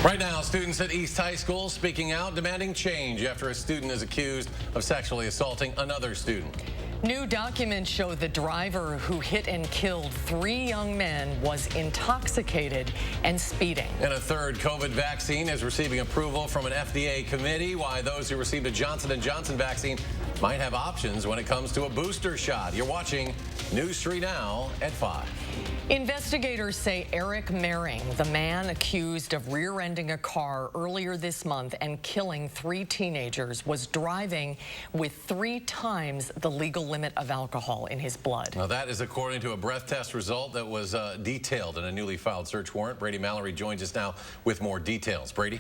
Right now, students at East High School speaking out, demanding change after a student is accused of sexually assaulting another student. New documents show the driver who hit and killed 3 young men was intoxicated and speeding. And a third COVID vaccine is receiving approval from an FDA committee. Why those who received a Johnson & Johnson vaccine might have options when it comes to a booster shot. You're watching News 3 Now at 5. Investigators say Eric Mehring, the man accused of rear-ending a car earlier this month and killing 3 teenagers, was driving with 3 times the legal limit of alcohol in his blood. Now that is according to a breath test result that was detailed in a newly filed search warrant. Brady Mallory joins us now with more details. Brady?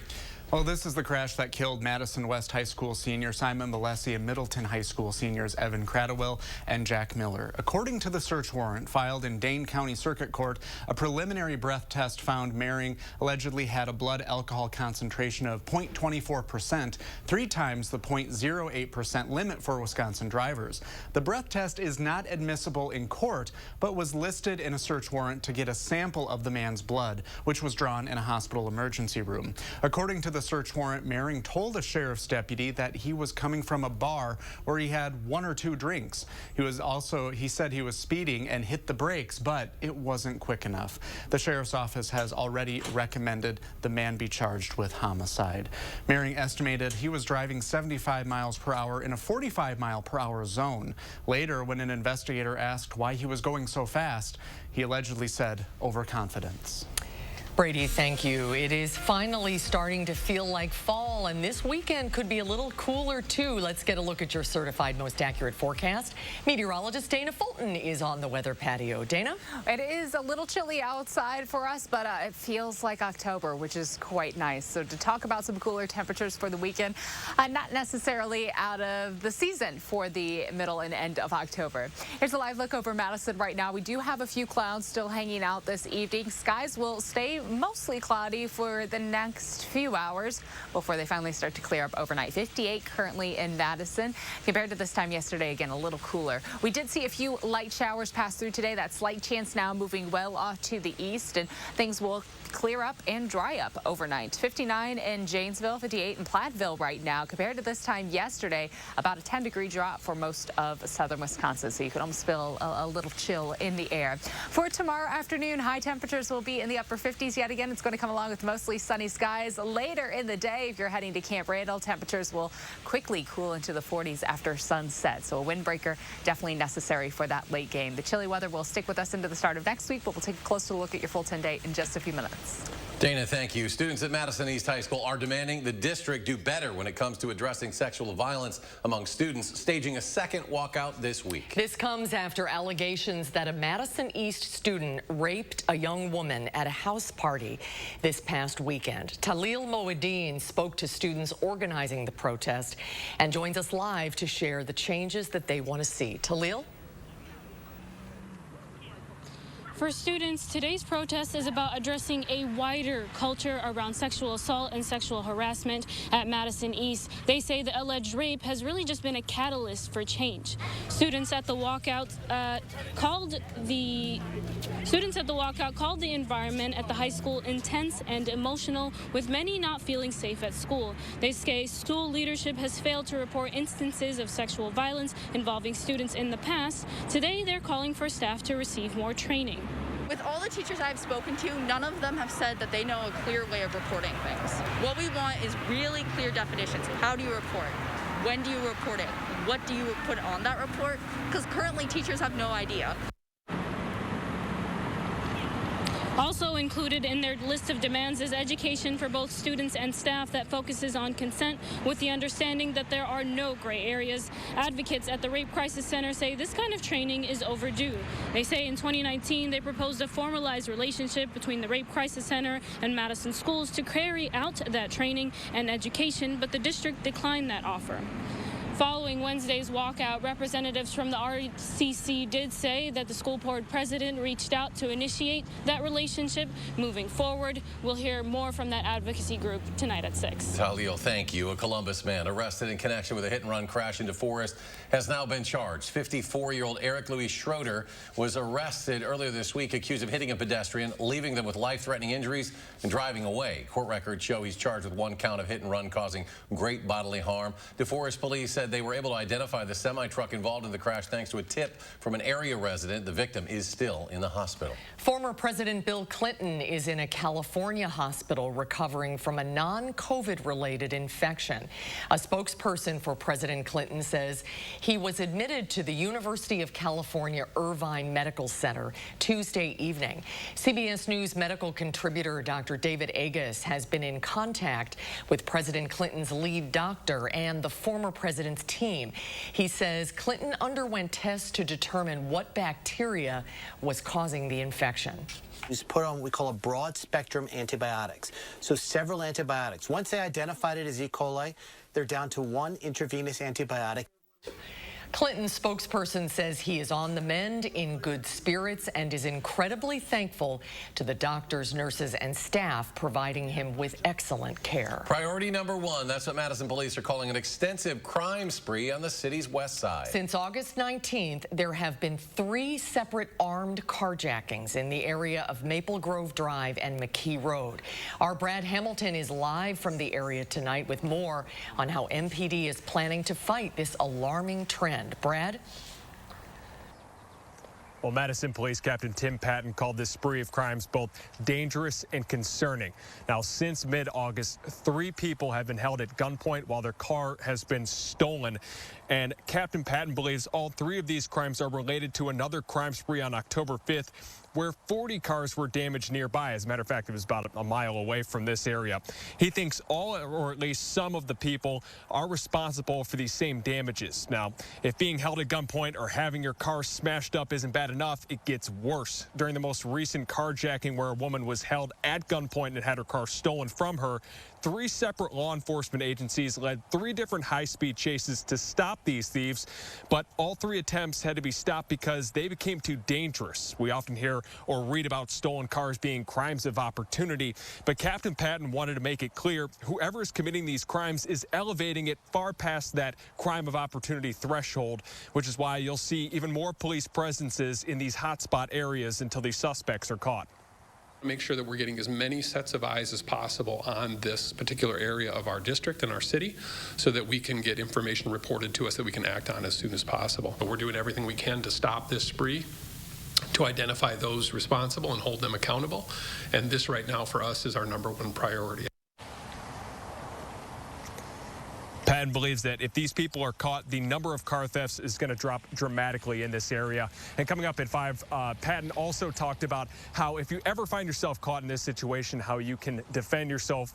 Well, this is the crash that killed Madison West High School senior Simon Balesi and Middleton High School seniors Evan Cradwell and Jack Miller. According to the search warrant filed in Dane County Circuit Court, a preliminary breath test found Mehring allegedly had a blood alcohol concentration of 0.24%, 3 times the 0.08% limit for Wisconsin drivers. The breath test is not admissible in court, but was listed in a search warrant to get a sample of the man's blood, which was drawn in a hospital emergency room. According to the search warrant, Mehring told a sheriff's deputy that he was coming from a bar where he had 1 or 2 drinks. He said he was speeding and hit the brakes, but it wasn't quick enough. The sheriff's office has already recommended the man be charged with homicide. Mehring estimated he was driving 75 miles per hour in a 45 mile per hour zone. Later, when an investigator asked why he was going so fast, he allegedly said overconfidence. Brady, thank you. It is finally starting to feel like fall, and this weekend could be a little cooler, too. Let's get a look at your certified most accurate forecast. Meteorologist Dana Fulton is on the weather patio. Dana? It is a little chilly outside for us, but it feels like October, which is quite nice. So to talk about some cooler temperatures for the weekend, not necessarily out of the season for the middle and end of October. Here's a live look over Madison right now. We do have a few clouds still hanging out this evening. Skies will stay mostly cloudy for the next few hours before they finally start to clear up overnight. 58 currently in Madison. Compared to this time yesterday, again, a little cooler. We did see a few light showers pass through today. That slight chance now moving well off to the east, and things will clear up and dry up overnight. 59 in Janesville, 58 in Platteville right now. Compared to this time yesterday, about a 10-degree drop for most of southern Wisconsin, so you could almost feel a little chill in the air. For tomorrow afternoon, high temperatures will be in the upper 50s. Yet again, it's going to come along with mostly sunny skies. Later in the day, if you're heading to Camp Randall, temperatures will quickly cool into the 40s after sunset. So a windbreaker definitely necessary for that late game. The chilly weather will stick with us into the start of next week, but we'll take a closer look at your full 10-day in just a few minutes. Dana, thank you. Students at Madison East High School are demanding the district do better when it comes to addressing sexual violence among students, staging a second walkout this week. This comes after allegations that a Madison East student raped a young woman at a house party this past weekend. Talil Moeddin spoke to students organizing the protest and joins us live to share the changes that they want to see. Talil? For students, today's protest is about addressing a wider culture around sexual assault and sexual harassment at Madison East. They say the alleged rape has really just been a catalyst for change. Students at the walkout called the environment at the high school intense and emotional, with many not feeling safe at school. They say school leadership has failed to report instances of sexual violence involving students in the past. Today, they're calling for staff to receive more training. With all the teachers I've spoken to, none of them have said that they know a clear way of reporting things. What we want is really clear definitions. How do you report? When do you report it? What do you put on that report? Because currently teachers have no idea. Also included in their list of demands is education for both students and staff that focuses on consent, with the understanding that there are no gray areas. Advocates at the Rape Crisis Center say this kind of training is overdue. They say in 2019 they proposed a formalized relationship between the Rape Crisis Center and Madison schools to carry out that training and education, but the district declined that offer. Following Wednesday's walkout, representatives from the RCC did say that the school board president reached out to initiate that relationship moving forward. We'll hear more from that advocacy group tonight at 6. Talil, thank you. A Columbus man arrested in connection with a hit-and-run crash into Forest has now been charged. 54-year-old Eric Louis Schroeder was arrested earlier this week, accused of hitting a pedestrian, leaving them with life-threatening injuries, and driving away. Court records show he's charged with 1 count of hit-and-run causing great bodily harm. DeForest police said they were able to identify the semi-truck involved in the crash thanks to a tip from an area resident. The victim is still in the hospital. Former President Bill Clinton is in a California hospital recovering from a non-COVID-related infection. A spokesperson for President Clinton says he was admitted to the University of California Irvine Medical Center Tuesday evening. CBS News medical contributor Dr. David Agus has been in contact with President Clinton's lead doctor and the former president's team. He says Clinton underwent tests to determine what bacteria was causing the infection. He's put on what we call a broad-spectrum antibiotics. So several antibiotics. Once they identified it as E. coli, they're down to 1 intravenous antibiotic. Clinton's spokesperson says he is on the mend, in good spirits, and is incredibly thankful to the doctors, nurses, and staff providing him with excellent care. Priority number 1, that's what Madison police are calling an extensive crime spree on the city's west side. Since August 19th, there have been 3 separate armed carjackings in the area of Maple Grove Drive and McKee Road. Our Brad Hamilton is live from the area tonight with more on how MPD is planning to fight this alarming trend. Brad? Well, Madison Police Captain Tim Patton called this spree of crimes both dangerous and concerning. Now, since mid-August, 3 people have been held at gunpoint while their car has been stolen. And Captain Patton believes all 3 of these crimes are related to another crime spree on October 5th, where 40 cars were damaged nearby. As a matter of fact, it was about a mile away from this area. He thinks all, or at least some of the people, are responsible for these same damages. Now, if being held at gunpoint or having your car smashed up isn't bad enough, it gets worse. During the most recent carjacking where a woman was held at gunpoint and had her car stolen from her, 3 separate law enforcement agencies led 3 different high-speed chases to stop these thieves, but all 3 attempts had to be stopped because they became too dangerous. We often hear or read about stolen cars being crimes of opportunity, but Captain Patton wanted to make it clear whoever is committing these crimes is elevating it far past that crime of opportunity threshold, which is why you'll see even more police presences in these hotspot areas until these suspects are caught. Make sure that we're getting as many sets of eyes as possible on this particular area of our district and our city so that we can get information reported to us that we can act on as soon as possible. But we're doing everything we can to stop this spree, to identify those responsible and hold them accountable. And this right now for us is our #1 priority. Patton believes that if these people are caught, the number of car thefts is going to drop dramatically in this area. And coming up at 5, Patton also talked about how if you ever find yourself caught in this situation, how you can defend yourself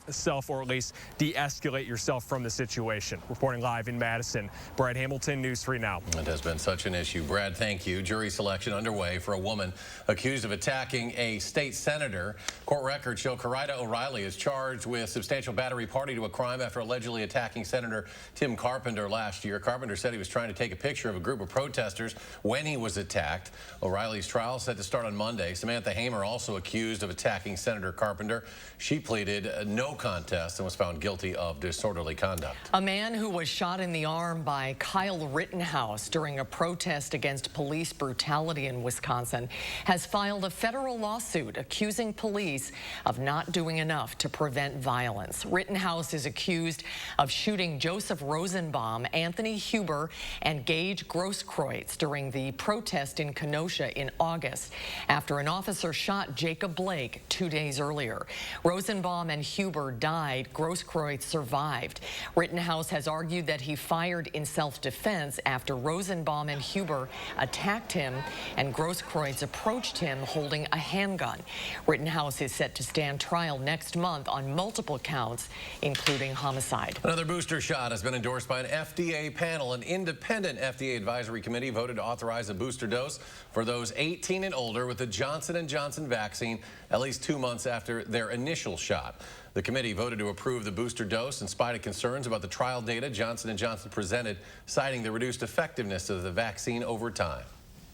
or at least de-escalate yourself from the situation. Reporting live in Madison, Brad Hamilton, News 3 Now. It has been such an issue. Brad, thank you. Jury selection underway for a woman accused of attacking a state senator. Court records show Corrida O'Reilly is charged with substantial battery party to a crime after allegedly attacking Senator Tim Carpenter last year. Carpenter said he was trying to take a picture of a group of protesters when he was attacked. O'Reilly's trial set to start on Monday. Samantha Hamer also accused of attacking Senator Carpenter. She pleaded no contest and was found guilty of disorderly conduct. A man who was shot in the arm by Kyle Rittenhouse during a protest against police brutality in Wisconsin has filed a federal lawsuit accusing police of not doing enough to prevent violence. Rittenhouse is accused of shooting Joseph Rosenbaum, Anthony Huber, and Gage Grosskreutz during the protest in Kenosha in August after an officer shot Jacob Blake 2 days earlier. Rosenbaum and Huber died. Grosskreutz survived. Rittenhouse has argued that he fired in self-defense after Rosenbaum and Huber attacked him and Grosskreutz approached him holding a handgun. Rittenhouse is set to stand trial next month on multiple counts, including homicide. Another booster shot has been endorsed by an FDA panel. An independent FDA advisory committee voted to authorize a booster dose for those 18 and older with the Johnson & Johnson vaccine at least 2 months after their initial shot. The committee voted to approve the booster dose in spite of concerns about the trial data Johnson & Johnson presented, citing the reduced effectiveness of the vaccine over time.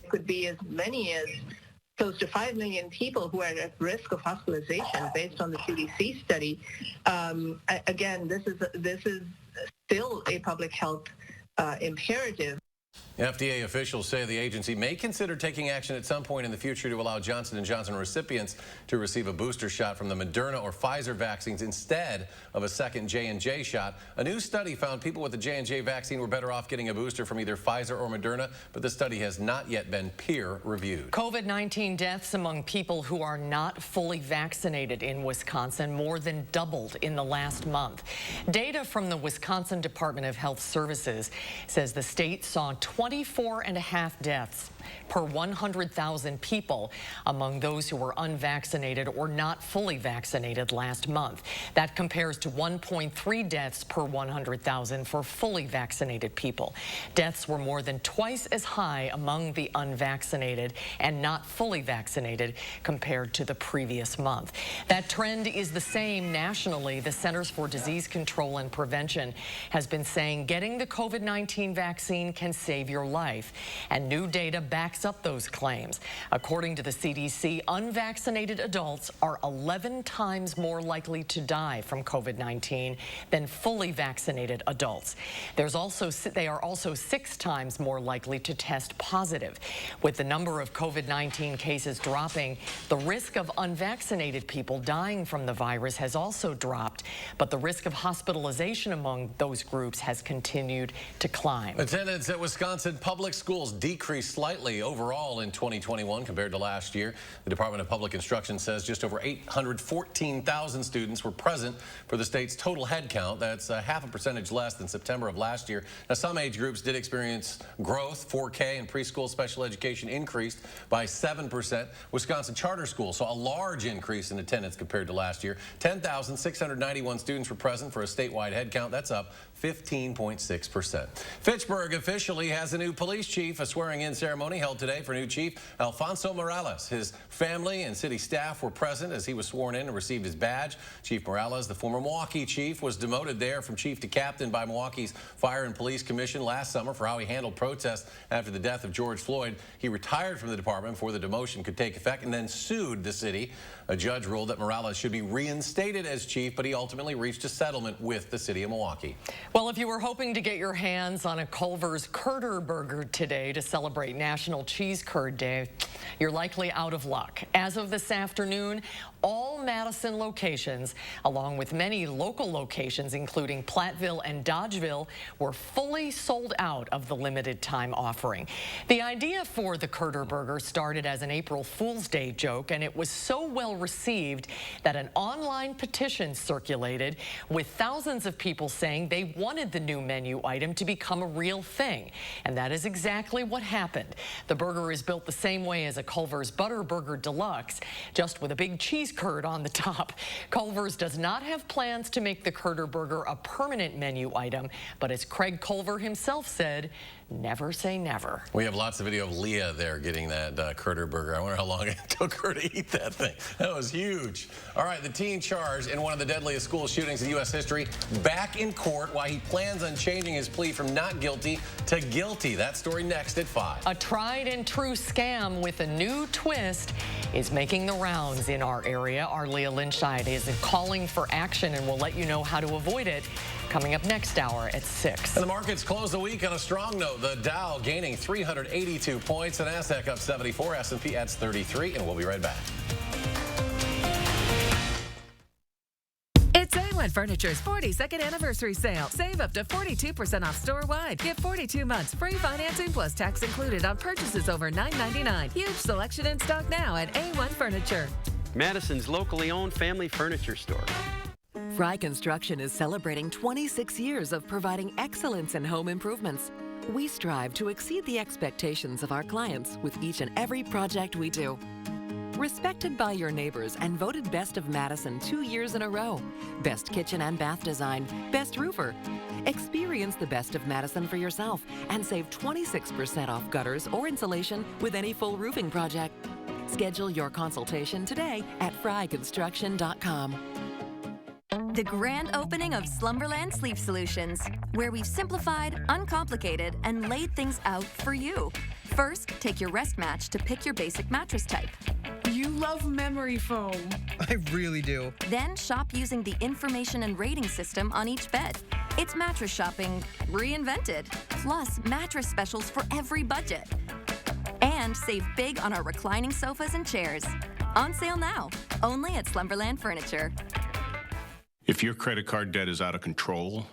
It could be as many as close to 5 million people who are at risk of hospitalization based on the CDC study. Again, this is still a public health imperative. FDA officials say the agency may consider taking action at some point in the future to allow Johnson & Johnson recipients to receive a booster shot from the Moderna or Pfizer vaccines instead of a second J&J shot. A new study found people with the J&J vaccine were better off getting a booster from either Pfizer or Moderna, but the study has not yet been peer-reviewed. COVID-19 deaths among people who are not fully vaccinated in Wisconsin more than doubled in the last month. Data from the Wisconsin Department of Health Services says the state saw 24.5 deaths per 100,000 people among those who were unvaccinated or not fully vaccinated last month. That compares to 1.3 deaths per 100,000 for fully vaccinated people. Deaths were more than twice as high among the unvaccinated and not fully vaccinated compared to the previous month. That trend is the same nationally. The Centers for Disease Control and Prevention has been saying getting the COVID-19 vaccine can save your life, and new data backs up those claims. According to the CDC, unvaccinated adults are 11 times more likely to die from COVID-19 than fully vaccinated adults. They are also 6 times more likely to test positive. With the number of COVID-19 cases dropping, the risk of unvaccinated people dying from the virus has also dropped, but the risk of hospitalization among those groups has continued to climb. Attendance at Wisconsin public schools decreased slightly overall in 2021 compared to last year. The Department of Public Instruction says just over 814,000 students were present for the state's total head count. That's half a percentage less than September of last year. Now, some age groups did experience growth. 4K and preschool special education increased by 7%. Wisconsin charter schools saw a large increase in attendance compared to last year. 10,691 students were present for a statewide head count. That's up 15.6%. Fitchburg officially has a new police chief. A swearing-in ceremony held today for new chief Alfonso Morales. His family and city staff were present as he was sworn in and received his badge. Chief Morales, the former Milwaukee chief, was demoted there from chief to captain by Milwaukee's Fire and Police Commission last summer for how he handled protests after the death of George Floyd. He retired from the department before the demotion could take effect and then sued the city. A judge ruled that Morales should be reinstated as chief, but he ultimately reached a settlement with the city of Milwaukee. Well, if you were hoping to get your hands on a Culver's CURDERBURGER today to celebrate National Cheese Curd Day, you're likely out of luck. As of this afternoon, all Madison locations, along with many local locations, including Platteville and Dodgeville, were fully sold out of the limited time offering. The idea for the CURDERBURGER started as an April Fool's Day joke, and it was so well received that an online petition circulated with thousands of people saying they wanted the new menu item to become a real thing. And that is exactly what happened. The burger is built the same way as a Culver's Butter Burger Deluxe, just with a big cheese curd on the top. Culver's does not have plans to make the CURDERBURGER a permanent menu item, but as Craig Culver himself said, never say never. We have lots of video of Leah there getting that CURDERBURGER. I wonder how long it took her to eat that thing. That was huge. All right, the teen charged in one of the deadliest school shootings in U.S. history back in court while he plans on changing his plea from not guilty to guilty. That story next at 5. A tried and true scam with a new twist is making the rounds in our area. Our Leah Lynchide is calling for action, and we'll let you know how to avoid it coming up next hour at 6. And the markets close the week on a strong note. The Dow gaining 382 points, the Nasdaq up 74, S&P adds 33, and we'll be right back. It's A1 Furniture's 42nd anniversary sale. Save up to 42% off store-wide. Get 42 months free financing plus tax included on purchases over $9.99. Huge selection in stock now at A1 Furniture. Madison's locally owned family furniture store. Fry Construction is celebrating 26 years of providing excellence in home improvements. We strive to exceed the expectations of our clients with each and every project we do. Respected by your neighbors and voted Best of Madison 2 years in a row. Best kitchen and bath design, best roofer. Experience the Best of Madison for yourself and save 26% off gutters or insulation with any full roofing project. Schedule your consultation today at fryconstruction.com. the grand opening of Slumberland Sleep Solutions, where we've simplified, uncomplicated, and laid things out for you. First, take your rest match to pick your basic mattress type. You love memory foam. I really do. Then shop using the information and rating system on each bed. It's mattress shopping reinvented, plus mattress specials for every budget. And save big on our reclining sofas and chairs. On sale now, only at Slumberland Furniture. If your credit card debt is out of control,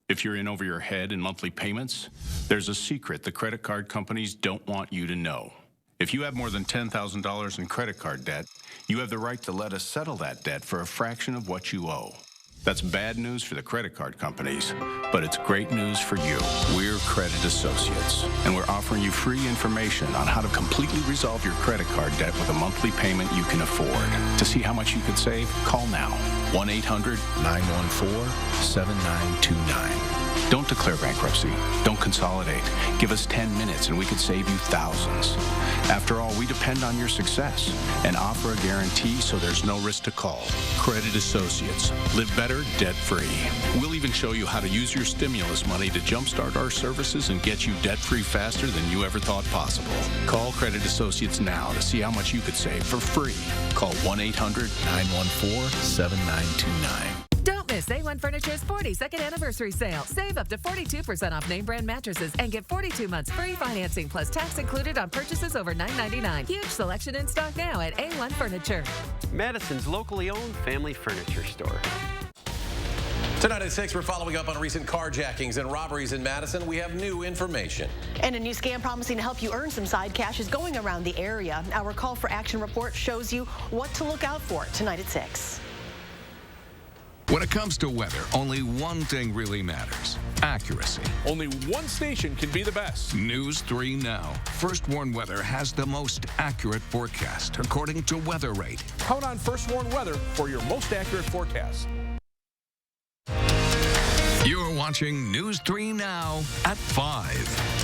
if you're in over your head in monthly payments, there's a secret the credit card companies don't want you to know. If you have more than $10,000 in credit card debt, you have the right to let us settle that debt for a fraction of what you owe. That's bad news for the credit card companies, but it's great news for you. We're Credit Associates, and we're offering you free information on how to completely resolve your credit card debt with a monthly payment you can afford. To see how much you could save, call now. 1-800-914-7929. Don't declare bankruptcy. Don't consolidate. Give us 10 minutes and we could save you thousands. After all, we depend on your success and offer a guarantee so there's no risk to call. Credit Associates. Live better, debt-free. We'll even show you how to use your stimulus money to jumpstart our services and get you debt-free faster than you ever thought possible. Call Credit Associates now to see how much you could save for free. Call 1-800-914-7929. Don't miss A1 Furniture's 42nd anniversary sale. Save up to 42% off name brand mattresses and get 42 months free financing plus tax included on purchases over $9.99. Huge selection in stock now at A1 Furniture. Madison's locally owned family furniture store. Tonight at 6, we're following up on recent carjackings and robberies in Madison. We have new information. And a new scam promising to help you earn some side cash is going around the area. Our call for action report shows you what to look out for tonight at 6. When it comes to weather, only one thing really matters: accuracy. Only one station can be the best. News 3 Now. First Warn Weather has the most accurate forecast, according to Weather Rate. Count on First Warn Weather for your most accurate forecast. You're watching News 3 Now at 5.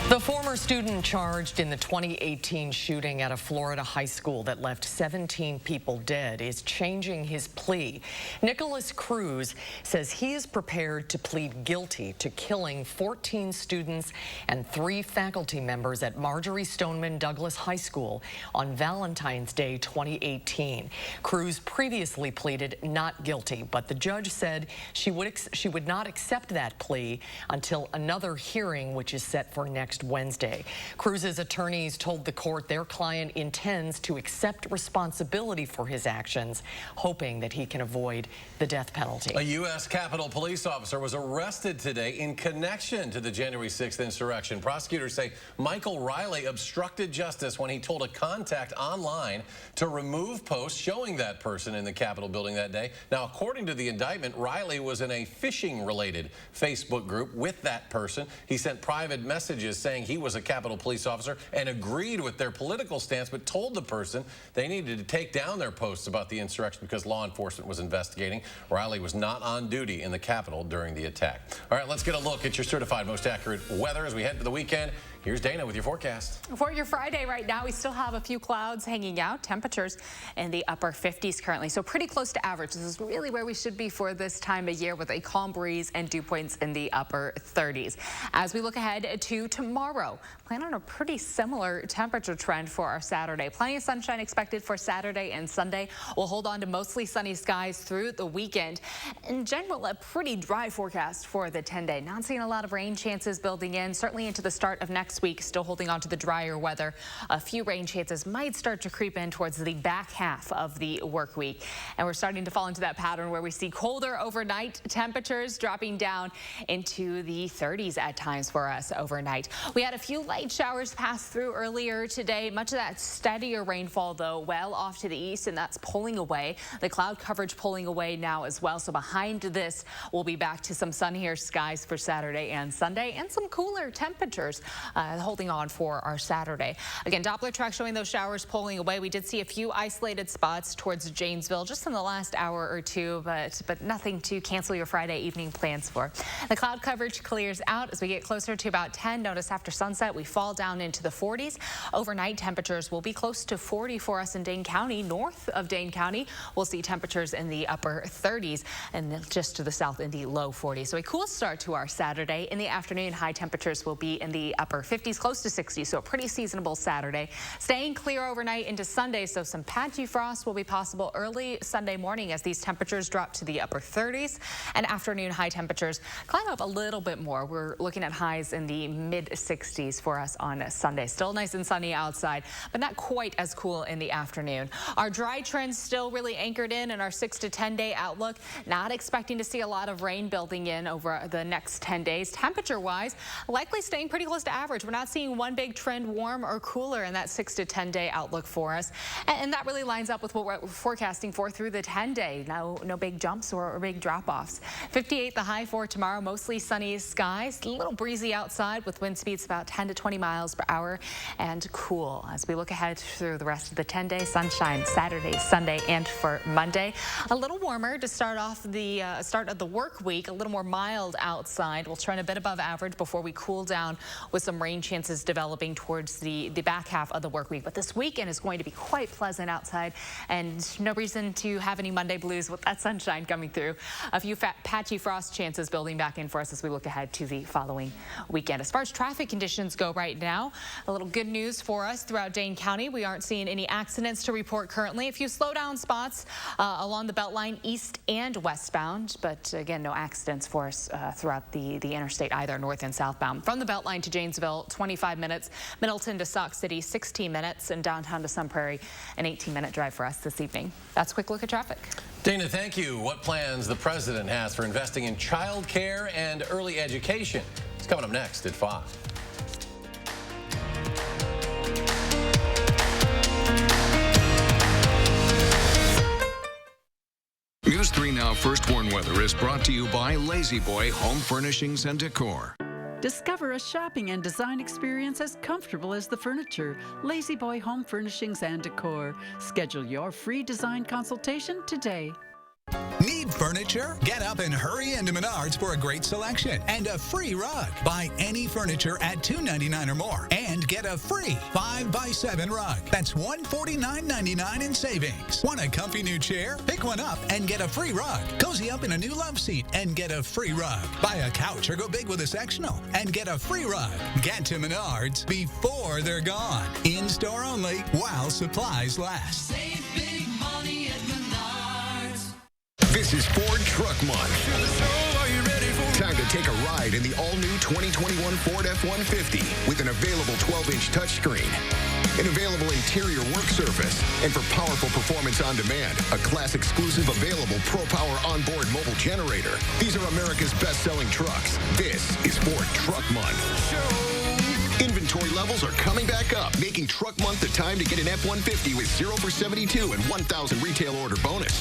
The former student charged in the 2018 shooting at a Florida high school that left 17 people dead is changing his plea. Nicholas Cruz says he is prepared to plead guilty to killing 14 students and 3 faculty members at Marjorie Stoneman Douglas High School on Valentine's Day 2018. Cruz previously pleaded not guilty, but the judge said she would not accept that plea until another hearing, which is set for next Wednesday. Cruz's attorneys told the court their client intends to accept responsibility for his actions, hoping that he can avoid the death penalty. A U.S. Capitol police officer was arrested today in connection to the January 6th insurrection. Prosecutors say Michael Riley obstructed justice when he told a contact online to remove posts showing that person in the Capitol building that day. Now, according to the indictment, Riley was in a phishing-related Facebook group with that person. He sent private messages saying he was a Capitol police officer and agreed with their political stance, but told the person they needed to take down their posts about the insurrection because law enforcement was investigating. Riley was not on duty in the Capitol during the attack. All right, let's get a look at your certified most accurate weather as we head to the weekend. Here's Dana with your forecast. For your Friday right now, we still have a few clouds hanging out. Temperatures in the upper 50s currently, so pretty close to average. This is really where we should be for this time of year with a calm breeze and dew points in the upper 30s. As we look ahead to tomorrow, plan on a pretty similar temperature trend for our Saturday. Plenty of sunshine expected for Saturday and Sunday. We'll hold on to mostly sunny skies through the weekend. In general, a pretty dry forecast for the 10-day. Not seeing a lot of rain chances building in, certainly into the start of next week, still holding on to the drier weather. A few rain chances might start to creep in towards the back half of the work week. And we're starting to fall into that pattern where we see colder overnight temperatures dropping down into the 30s at times for us overnight. We had a few light showers pass through earlier today. Much of that steadier rainfall, though, well off to the east, and that's pulling away. The cloud coverage pulling away now as well. So behind this, we'll be back to some sunnier skies for Saturday and Sunday and some cooler temperatures holding on for our Saturday. Again, Doppler track showing those showers pulling away. We did see a few isolated spots towards Janesville just in the last hour or two, but nothing to cancel your Friday evening plans for. The cloud coverage clears out as we get closer to about 10. Notice after sunset, we fall down into the 40s. Overnight temperatures will be close to 40 for us in Dane County. North of Dane County, we'll see temperatures in the upper 30s, and then just to the south in the low 40s. So a cool start to our Saturday. In the afternoon, high temperatures will be in the upper 50s, close to 60, so a pretty seasonable Saturday. Staying clear overnight into Sunday, so some patchy frost will be possible early Sunday morning as these temperatures drop to the upper 30s, and afternoon high temperatures climb up a little bit more. We're looking at highs in the mid 60s for us on Sunday. Still nice and sunny outside, but not quite as cool in the afternoon. Our dry trends still really anchored in our 6 to 10 day outlook. Not expecting to see a lot of rain building in over the next 10 days. Temperature wise, likely staying pretty close to average. We're not seeing one big trend warm or cooler in that 6 to 10 day outlook for us. And that really lines up with what we're forecasting for through the 10 day. No big jumps or big drop offs. 58 the high for tomorrow, mostly sunny skies, a little breezy outside with wind speeds about 10 to 20 miles per hour, and cool as we look ahead through the rest of the 10 day. Sunshine Saturday, Sunday, and for Monday. A little warmer to start off the start of the work week, a little more mild outside. We'll trend a bit above average before we cool down with some rain chances developing towards the back half of the work week. But this weekend is going to be quite pleasant outside, and no reason to have any Monday blues with that sunshine coming through. A few patchy frost chances building back in for us as we look ahead to the following weekend. As far as traffic conditions go right now, a little good news for us throughout Dane County. We aren't seeing any accidents to report currently. A few slowdown spots along the Beltline east and westbound, but again, no accidents for us throughout the interstate either, north and southbound. From the Beltline to Janesville, 25 minutes. Middleton to Sauk City, 16 minutes. And downtown to Sun Prairie, an 18-minute drive for us this evening. That's a quick look at traffic. Dana, thank you. What plans the president has for investing in child care and early education? It's coming up next at 5. News 3 Now First Warn Weather is brought to you by Lazy Boy Home Furnishings and Decor. Discover a shopping and design experience as comfortable as the furniture. Lazy Boy Home Furnishings and Decor. Schedule your free design consultation today. Need furniture? Get up and hurry into Menards for a great selection and a free rug. Buy any furniture at $2.99 or more and get a free 5x7 rug. That's $149.99 in savings. Want a comfy new chair? Pick one up and get a free rug. Cozy up in a new love seat and get a free rug. Buy a couch or go big with a sectional and get a free rug. Get to Menards before they're gone. In store only while supplies last. Save big money at Menards. This is Ford Truck Month. Time to take a ride in the all-new 2021 Ford F-150 with an available 12-inch touchscreen, an available interior work surface, and for powerful performance on demand, a class-exclusive available ProPower onboard mobile generator. These are America's best-selling trucks. This is Ford Truck Month. Inventory levels are coming back up, making Truck Month the time to get an F-150 with 0 for 72 and 1,000 retail order bonus.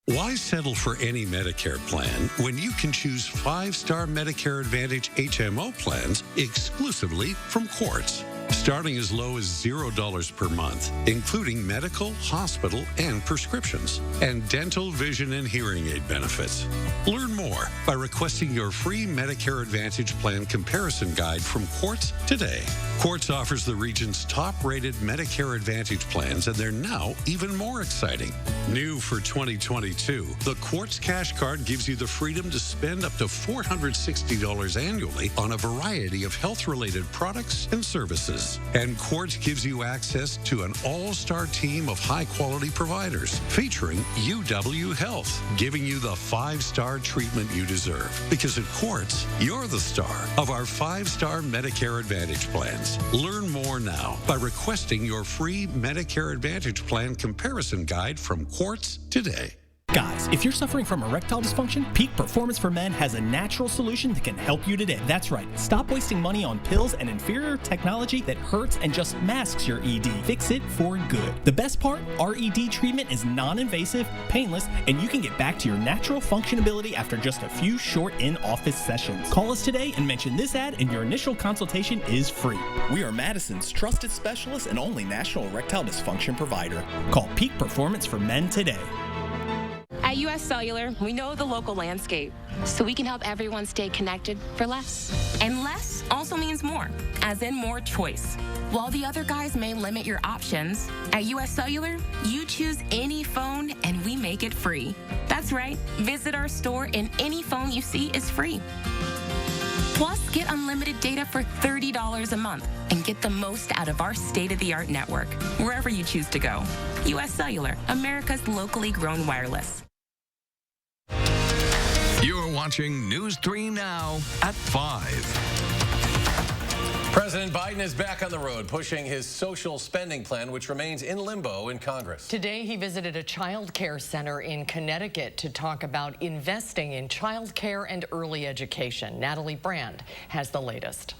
Why settle for any Medicare plan when you can choose 5-star Medicare Advantage HMO plans exclusively from Quartz? Starting as low as $0 per month, including medical, hospital, and prescriptions, and dental, vision, and hearing aid benefits. Learn more by requesting your free Medicare Advantage plan comparison guide from Quartz today. Quartz offers the region's top-rated Medicare Advantage plans, and they're now even more exciting. New for 2022, the Quartz Cash Card gives you the freedom to spend up to $460 annually on a variety of health-related products and services. And Quartz gives you access to an all-star team of high-quality providers featuring UW Health, giving you the 5-star treatment you deserve. Because at Quartz, you're the star of our 5-star Medicare Advantage plans. Learn more now by requesting your free Medicare Advantage plan comparison guide from Quartz today. Guys, if you're suffering from erectile dysfunction, Peak Performance for Men has a natural solution that can help you today. That's right. Stop wasting money on pills and inferior technology that hurts and just masks your ED. Fix it for good. The best part? Our ED treatment is non-invasive, painless, and you can get back to your natural functionability after just a few short in-office sessions. Call us today and mention this ad, and your initial consultation is free. We are Madison's trusted specialist and only national erectile dysfunction provider. Call Peak Performance for Men today. At US Cellular, we know the local landscape, so we can help everyone stay connected for less. And less also means more, as in more choice. While the other guys may limit your options, at US Cellular, you choose any phone and we make it free. That's right, visit our store and any phone you see is free. Plus, get unlimited data for $30 a month and get the most out of our state-of-the-art network, wherever you choose to go. US Cellular, America's locally grown wireless. You're watching News 3 Now at 5. President Biden is back on the road, pushing his social spending plan, which remains in limbo in Congress. Today, he visited a child care center in Connecticut to talk about investing in child care and early education. Natalie Brand has the latest.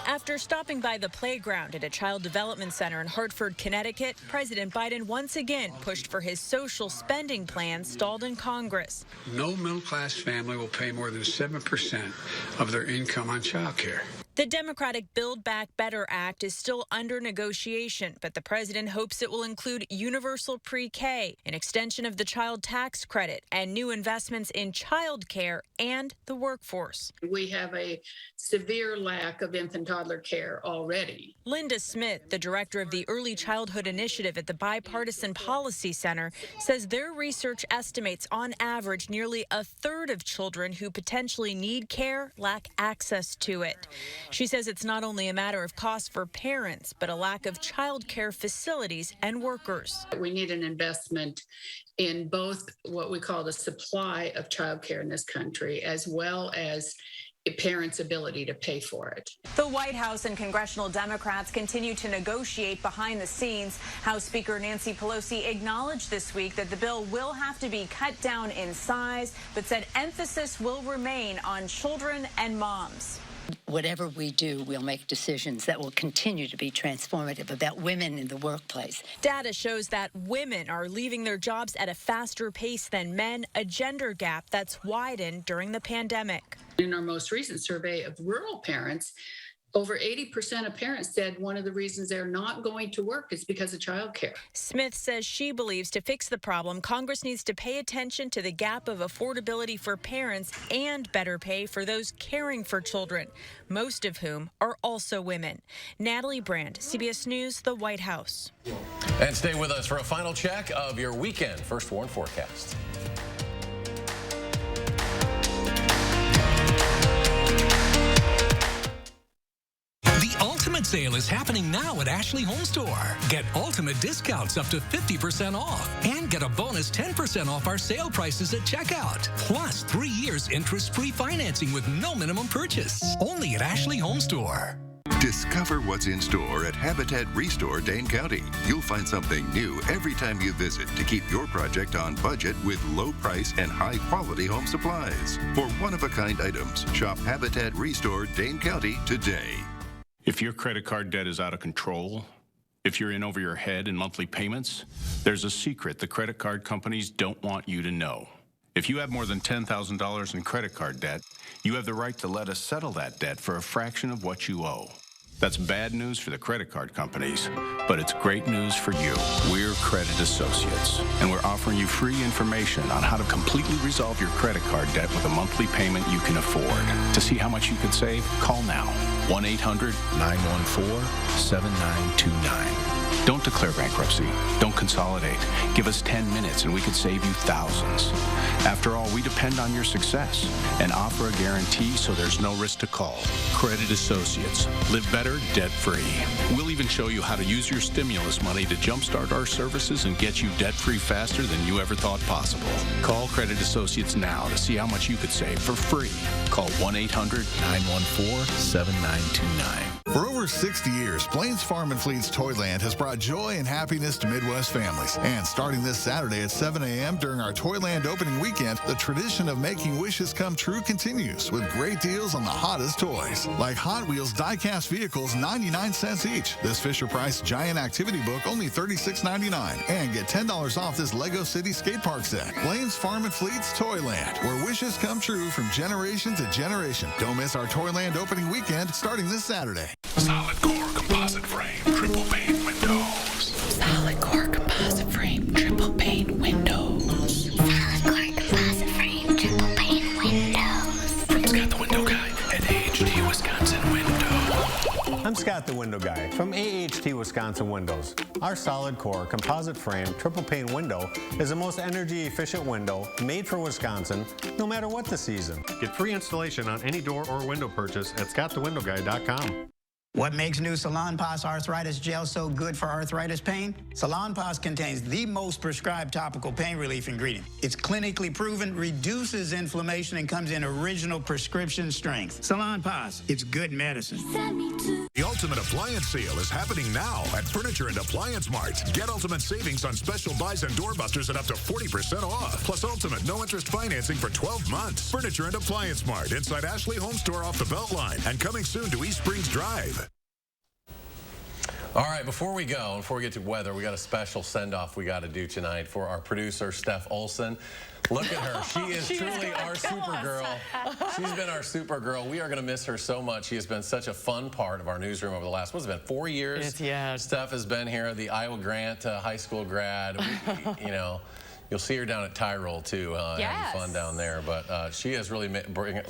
After stopping by the playground at a child development center in Hartford, Connecticut, President Biden once again pushed for his social spending plan stalled in Congress. No middle-class family will pay more than 7% of their income on child care. The Democratic Build Back Better Act is still under negotiation, but the president hopes it will include universal pre-K, an extension of the child tax credit, and new investments in child care and the workforce. We have a severe lack of infant toddler care already. Linda Smith, the director of the Early Childhood Initiative at the Bipartisan Policy Center, says their research estimates on average nearly a third of children who potentially need care lack access to it. She says it's not only a matter of cost for parents, but a lack of child care facilities and workers. We need an investment in both what we call the supply of child care in this country, as well as a parent's ability to pay for it. The White House and congressional Democrats continue to negotiate behind the scenes. House Speaker Nancy Pelosi acknowledged this week that the bill will have to be cut down in size, but said emphasis will remain on children and moms. Whatever we do, we'll make decisions that will continue to be transformative about women in the workplace. Data shows that women are leaving their jobs at a faster pace than men, a gender gap that's widened during the pandemic. In our most recent survey of rural parents, over 80% of parents said one of the reasons they're not going to work is because of childcare. Smith says she believes to fix the problem, Congress needs to pay attention to the gap of affordability for parents and better pay for those caring for children, most of whom are also women. Natalie Brand, CBS News, the White House. And stay with us for a final check of your weekend First Warn forecast. Ultimate sale is happening now at Ashley Home Store. Get ultimate discounts up to 50% off and get a bonus 10% off our sale prices at checkout. Plus 3 years interest-free financing with no minimum purchase. Only at Ashley Home Store. Discover what's in store at Habitat Restore Dane County. You'll find something new every time you visit to keep your project on budget with low price and high quality home supplies. For one-of-a-kind items, shop Habitat Restore Dane County today. If your credit card debt is out of control, if you're in over your head in monthly payments, there's a secret the credit card companies don't want you to know. If you have more than $10,000 in credit card debt, you have the right to let us settle that debt for a fraction of what you owe. That's bad news for the credit card companies, but it's great news for you. We're Credit Associates, and we're offering you free information on how to completely resolve your credit card debt with a monthly payment you can afford. To see how much you could save, call now. 1-800-914-7929. Don't declare bankruptcy. Don't consolidate. Give us 10 minutes and we could save you thousands. After all, we depend on your success and offer a guarantee so there's no risk to call. Credit Associates. Live better, debt-free. We'll even show you how to use your stimulus money to jumpstart our services and get you debt-free faster than you ever thought possible. Call Credit Associates now to see how much you could save for free. Call 1-800-914-7929. For over 60 years, Blaine's Farm and Fleet's Toyland has brought joy and happiness to Midwest families. And starting this Saturday at 7 a.m. during our Toyland opening weekend, the tradition of making wishes come true continues with great deals on the hottest toys. Like Hot Wheels die-cast vehicles, 99 cents each. This Fisher-Price Giant Activity Book, only $36.99. And get $10 off this Lego City skate park set. Blaine's Farm and Fleet's Toyland, where wishes come true from generation to generation. Don't miss our Toyland opening weekend starting this Saturday. Solid core composite frame, triple pane windows. Solid core composite frame, triple pane windows. Solid core composite frame, triple pane windows. From Scott the Window Guy at AHT Wisconsin Window. I'm Scott the Window Guy from AHT Wisconsin Windows. Our solid core composite frame triple pane window is the most energy efficient window made for Wisconsin, no matter what the season. Get free installation on any door or window purchase at scottthewindowguy.com. What makes new Salonpas Arthritis Gel so good for arthritis pain? Salonpas contains the most prescribed topical pain relief ingredient. It's clinically proven, reduces inflammation, and comes in original prescription strength. Salonpas, it's good medicine. The Ultimate Appliance Sale is happening now at Furniture and Appliance Mart. Get ultimate savings on special buys and doorbusters at up to 40% off. Plus ultimate no-interest financing for 12 months. Furniture and Appliance Mart inside Ashley Home Store off the Beltline and coming soon to East Springs Drive. All right, before we get to weather, we got a special send-off we got to do tonight for our producer, Steph Olson. Look at her. She is truly our Supergirl. She's been our Supergirl. We are going to miss her so much. She has been such a fun part of our newsroom over the last, what's it been, 4 years? Yeah. Steph has been here, the Iowa Grant high school grad. You know, you'll see her down at Tyrol, too, having fun down there. But she has really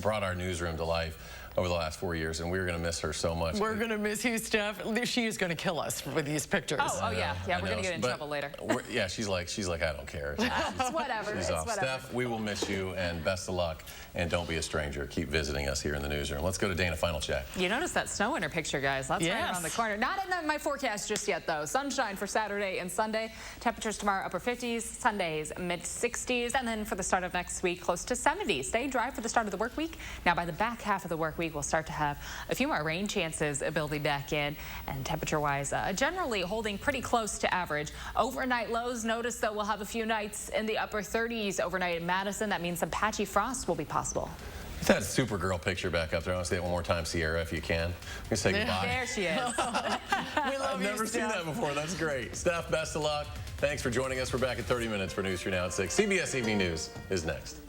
brought our newsroom to life over the last 4 years, and we're going to miss her so much. We're going to miss you, Steph. She is going to kill us with these pictures. Oh yeah, we're going to get in trouble later. Yeah, she's like, I don't care. It's whatever. She's off. Steph, we will miss you, and best of luck, and don't be a stranger. Keep visiting us here in the newsroom. Let's go to Dana, final check. You notice that snow in her picture, guys. That's right around the corner. Not in my forecast just yet, though. Sunshine for Saturday and Sunday. Temperatures tomorrow, upper 50s. Sundays, mid-60s. And then for the start of next week, close to 70s. Stay dry for the start of the work week. Now, by the back half of the work week, we'll start to have a few more rain chances building back in, and temperature-wise, generally holding pretty close to average. Overnight lows, notice that we'll have a few nights in the upper 30s overnight in Madison. That means some patchy frost will be possible. Get that Supergirl picture back up there. I want to say it one more time, Sierra, if you can. We're going to say goodbye. There she is. We love I've never seen that before. That's great. Steph, best of luck. Thanks for joining us. We're back in 30 minutes for News 3 Now at 6. CBS Evening News is next.